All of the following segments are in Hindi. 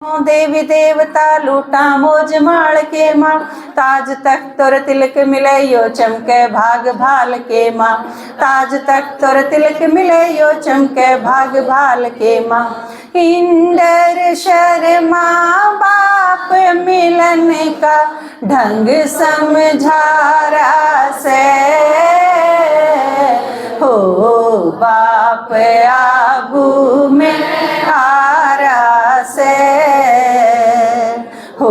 देवी देवता लूटा मोज माल के माँ, ताज तख्त और तिलक मिले यो चमके भाग भाल के माँ, ताज तख्त और तिलक मिले यो चमके भाग भाल के माँ। इंदर शर्मा बाप मिलन का ढंग समझारा से, हो बाप आबू में आरा से, हो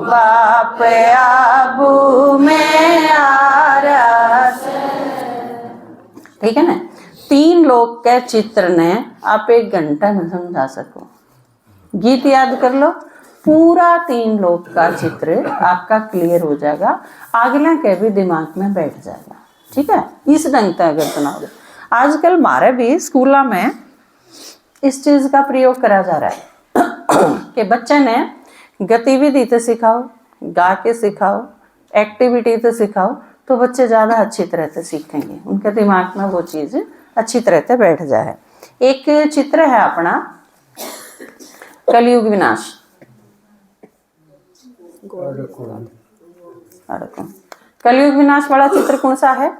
बाप आबू में आरा से। ठीक है ना। 3 लोग के चित्र ने आप 1 घंटा में समझा सको। गीत याद कर लो, पूरा 3 लोग का चित्र आपका क्लियर हो जाएगा, अगला के भी दिमाग में बैठ जाएगा। ठीक है, इस ढंग से अगर सुनाओगे। आजकल हमारे भी स्कूलों में इस चीज का प्रयोग करा जा रहा है कि बच्चे ने गतिविधि तो सिखाओ, गा के सिखाओ, एक्टिविटी तो सिखाओ, तो बच्चे ज़्यादा अच्छी तरह से सीखेंगे, उनके दिमाग में वो चीज़ अच्छी तरह से बैठ जाए। एक चित्र है अपना कलयुग विनाश। कलयुग विनाश वाला चित्र कौन सा है?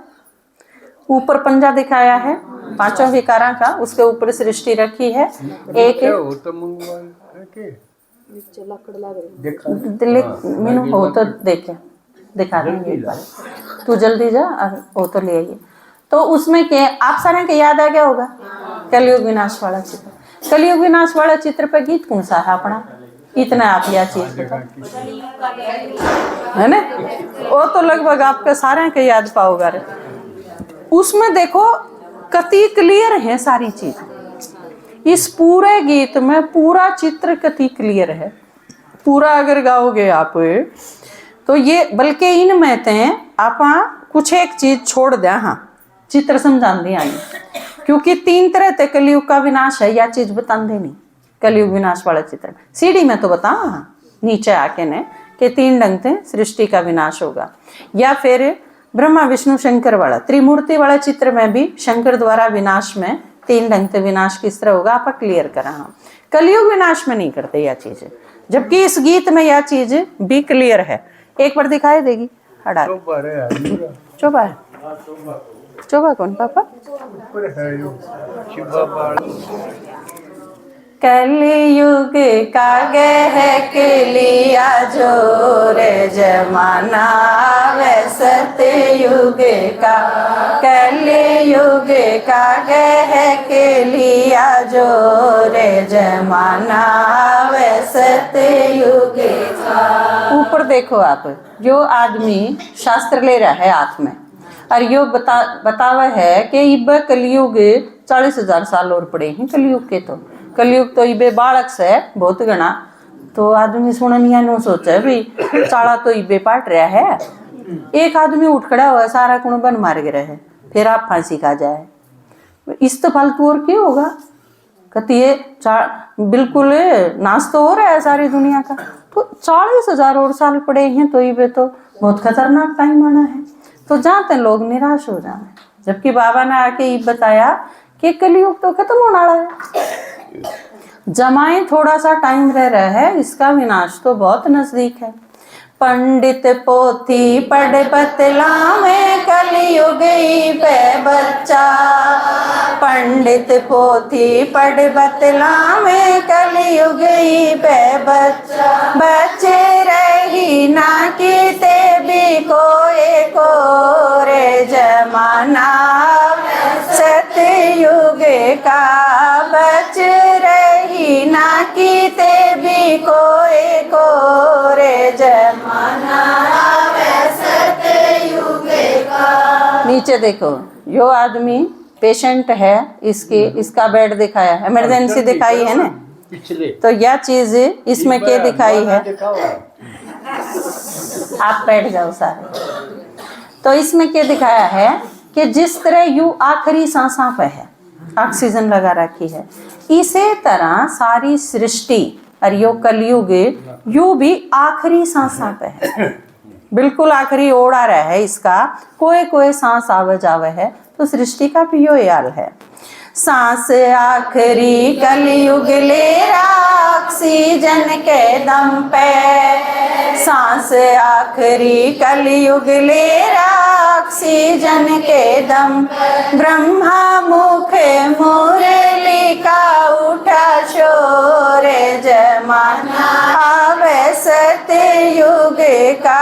ऊपर पंजा दिखाया है 5 विकारा का, उसके ऊपर सृष्टि रखी है। एक मीनू हो तो देखे दिखा देंगे एक बार, तू जल्दी जा और वो तो ले आइए। तो उसमें के आप सारे के याद आ गया होगा कलयुग विनाश वाला चित्र। कलयुग विनाश वाला चित्र पे गीत कौन सा है अपना? इतना आप यह चीज है ना, वो तो लगभग आपके सारे के याद पाओगा रे। उसमें देखो कति क्लियर है सारी चीज। इस पूरे गीत में पूरा चित्र कति क्लियर है। पूरा अगर गाओगे आप तो ये, बल्कि इनमें ते आप कुछ एक चीज छोड़ दे, हाँ चित्र समझा दी आई, क्योंकि 3 तरह ते कलयुग का विनाश है, यह चीज बता दे नहीं। कलयुग विनाश वाला चित्र सीढ़ी में तो बता नीचे आके ने कि 3 ढंग से सृष्टि का विनाश होगा। या फिर ब्रह्मा विष्णु शंकर वाला त्रिमूर्ति वाला चित्र में भी शंकर द्वारा विनाश में 3 ढंग से विनाश किस तरह होगा आप क्लियर करा। हम कलयुग विनाश में नहीं करते यह चीज, जबकि इस गीत में यह चीज भी क्लियर है। एक बार दिखाई देगी हड़ा चोबा है, चोबा कौन पापा? कलयुग का गह के लिया जोर जमाना वे सतयुग का, कलयुग का गह के लिया जोर जमाना वे सतयुग का। ऊपर देखो आप, जो आदमी शास्त्र ले रहा है हाथ में और यो बतावा है कि इब कलयुग 40,000 साल और पड़े हैं कलयुग के। तो कलयुग तो इबे बालक से बहुत गणा, तो आदमी सुननिया नो सोचे भी चाला तो इबे पाट रहा है। एक आदमी उठ खड़ा हुआ सारा कुण बन मार गिरा है, फिर आप फांसी खा जाए, इस तो फालतू और क्या होगा? कहती है बिल्कुल नाश तो हो रहा है सारी दुनिया का, तो 40,000 और साल पड़े हैं, तो इबे तो बहुत खतरनाक टाइम आना है। तो जाते लोग निराश हो जाए, जबकि बाबा ने आके ये बताया कि कलयुग तो खत्म होने वाला है, जमाए थोड़ा सा टाइम रह रहा है, इसका विनाश तो बहुत नजदीक है। पंडित पोथी पढ़ बतलावे कलयुग पे बच्चा, पंडित पोथी पढ़ बतलावे कलयुग पे बच्चा, बच्चे रही ना किते भी कोई को रे जमाना सतयुग का, बच रही ना किते भी कोई को रे जमाना सतयुग का। नीचे देखो, यो आदमी पेशेंट है, इसका बेड दिखाया है, इमरजेंसी दिखाई है ना, तो यह चीज इसमें क्या दिखाई है? आप बैठ जाओ सारे। तो इसमें क्या दिखाया है कि जिस तरह यू आखिरी सांसा पे है, ऑक्सीजन लगा रखी है, इसी तरह सारी सृष्टि और यो कलयुग यू भी आखिरी सांसा पे है, बिल्कुल आखिरी ओढ़ आ रहा है इसका, कोई कोई सांस आवे जावे है, तो सृष्टि का भी यो हाल है। सांस आखिरी कलयुग ले ऑक्सीजन के दम पे, सांस आखिरी कलयुग ले ऑक्सीजन के दम। ब्रह्मा मुख मुरली का उठा शोर, जमाना आवे सतयुग का।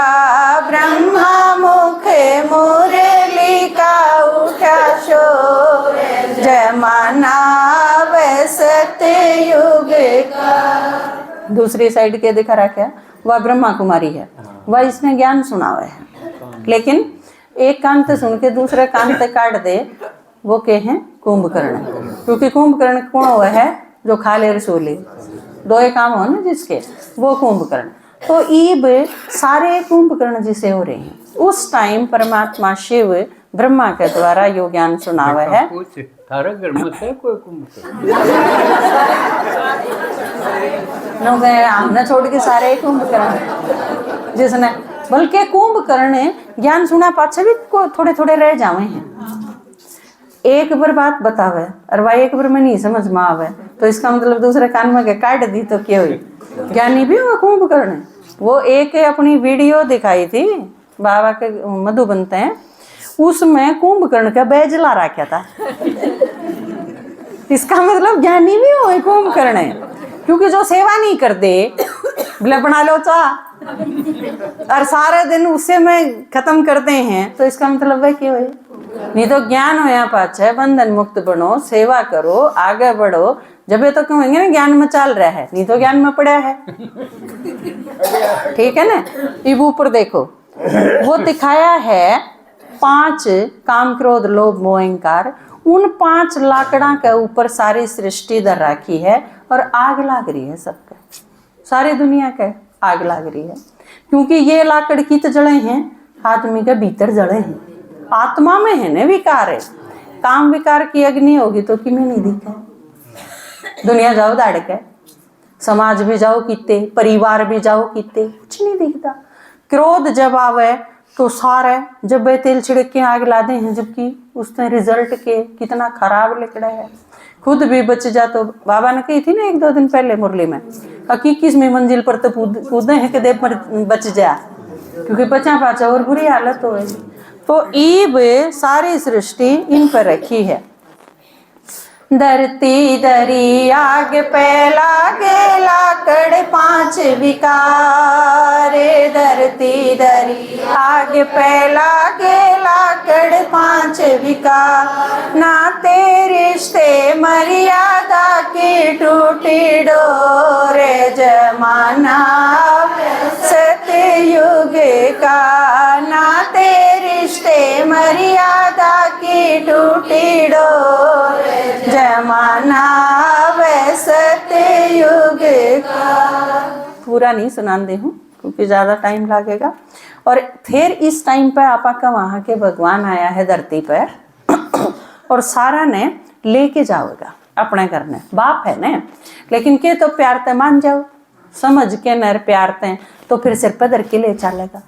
ब्रह्मा मुख मुरली का उठा शोर, जमाना आवे सतयुग का। दूसरी साइड के दिखा रहा क्या, वह ब्रह्मा कुमारी है, वह इसने ज्ञान सुना हुआ है, लेकिन एक कान से सुन के दूसरे कान से काट दे, वो के हैं कुंभकर्ण। क्योंकि कुंभकर्ण कौन हुआ है, जो खा ले रसोले, दो ही काम हो ना जिसके, वो कुंभकर्ण। तो ईब सारे कुंभकर्ण जिसे हो रहे हैं, उस टाइम परमात्मा शिव ब्रह्मा के द्वारा यो ज्ञान सुना हुआ है। तारा घर में है कोई कुंभकर्ण? हमने छोड़ के सारे कुंभकर्ण, जिसने बल्कि कुंभकर्ण ज्ञान सुना पाछे भी थोड़े थोड़े रह जावे हैं। एक बार बात बतावे और भाई एक बार में नहीं समझ में आवे, तो इसका मतलब दूसरे कान में के काट दी तो क्या हुई, ज्ञानी भी हुआ कुंभकर्ण। वो एक अपनी वीडियो दिखाई थी, बाबा के मधु बनते हैं, उसमें कुंभकर्ण का बैजला रखा था। इसका मतलब ज्ञानी भी हुए कुंभकर्ण है, क्योंकि जो सेवा नहीं कर दे बोले बना लो चाह और सारे दिन उससे में खत्म करते हैं, तो इसका मतलब वह क्यों है। नहीं तो ज्ञान होया पाछे बंधन मुक्त बनो, सेवा करो, आगे बढ़ो, जब ये तो कहेंगे ना ज्ञान में चल रहा है, नहीं तो ज्ञान में पड़ा है। ठीक है ना। इब ऊपर देखो, वो दिखाया है 5 काम क्रोध लोभ मोह अहंकार, उन 5 लाकड़ा के ऊपर सारी सृष्टि धर रखी है और आग लाग रही है सबके, सारी दुनिया के आग लाग रही है। क्योंकि ये लाकड़ की तो जड़े हैं आदमी के भीतर, जड़े हैं आत्मा में है ना विकार है। काम विकार की अग्नि होगी तो कि में नहीं दिखे, दुनिया जाओ दाड़ के, समाज भी जाओ किते, परिवार भी जाओ किते, कुछ नहीं दिखता। क्रोध जब आवे तो सारे जब वे तेल छिड़क के आग ला दे हैं, जबकि उसने रिजल्ट के कितना खराब लिखड़ा है, खुद भी बच जा। तो बाबा ने कही थी ना 1-2 दिन पहले मुरली में, 21वीं मंजिल पर तो कूदे हैं कि देव पर बच जा, क्योंकि बचा पाचा और बुरी हालत हो। तो ईब सारी सृष्टि इन पर रखी है। धरती दरी आग पे लागे लाकड़ 5 विकार, धरती दरी आग पे लागे लाकड़ 5 विकार। नाते रिश्ते मर्यादा की टूटी डोर, जमाना सतयुग का। नाते रिश्ते मर्यादा की टूटी डोर, जमाना वे सतयुग का। पूरा नहीं सुनाते हूँ क्योंकि ज्यादा टाइम लगेगा। और फिर इस टाइम पे आपा का वहां के भगवान आया है धरती पर और सारा ने लेके जाओगा अपने घर में, बाप है ने, लेकिन के तो प्यार ते मान जाओ, समझ के नर प्यार ते, तो फिर सिर पर धर के ले चलेगा।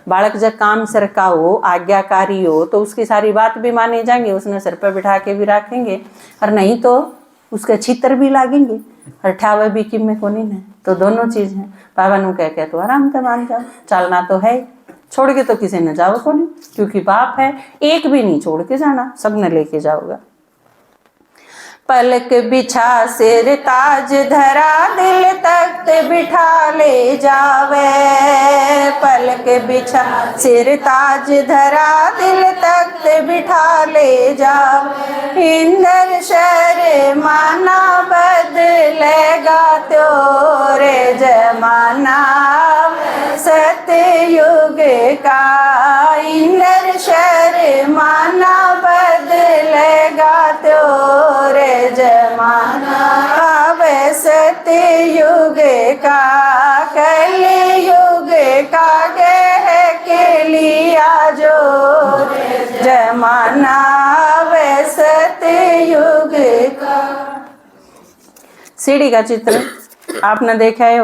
बालक जब काम सिर का हो, आज्ञाकारी हो, तो उसकी सारी बात भी मानी जाएंगी, उसने सिर पर बिठा के भी रखेंगे, और नहीं तो उसके छितर भी लागेंगे और ठावे भी किम में कोनी ने। तो दोनों चीज है। बाबा नु कह के तो आराम से मान जाओ, चलना तो है, छोड़ के तो किसी ने जाओ को नहीं, क्योंकि बाप है, एक भी नहीं छोड़ के जाना, सबने लेके जाओगा। पलक बिछा सिर ताज धरा दिल तख्त बिठा ले जावे, पलक बिछा सिर ताज धरा दिल तख्त बिठा ले जावे। इंद्र शर माना बदलेगा त्योरे, जमाना सतयुग का। इंद्र शर माना बदलेगा त्योरे, जमाना आवे सतयुग का। कलयुग का कह के लिया जो, जमाना आवे सतयुग का। सीढ़ी का चित्र आपने देखा है।